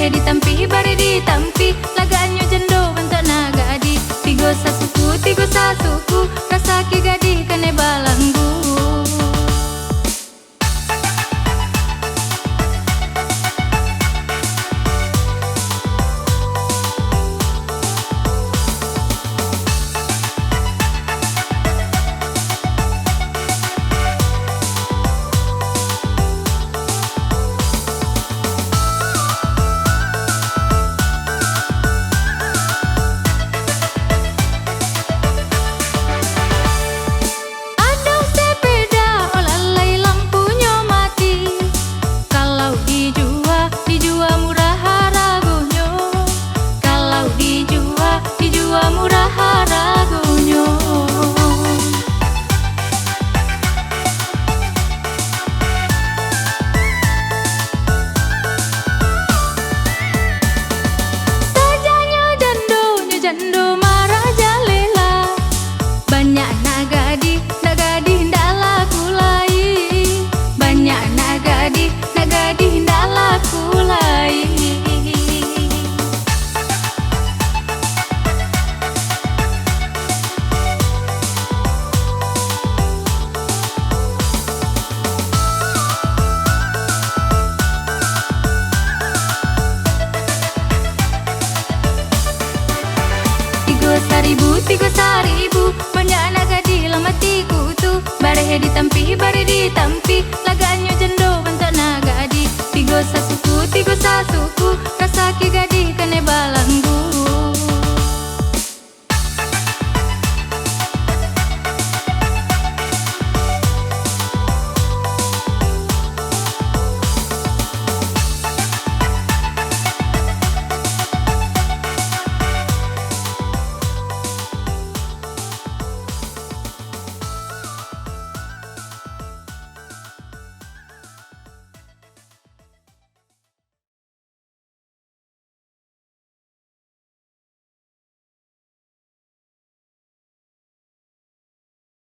Barehe ditampi, bare ditampi, laganyo jendo bentuk naga adi. Tigo sasuku, rasa ki gadi kane balanggu. Jando maraja lela, banyak nagadi ndak laku lai. Banyak nagadi ndak laku lai. Tigo saribu, banyak nagadi lamatiku tu. Barehe ditampi, bare ditampi, laganyo jendo bentuk naga adi. Tigo sasuku,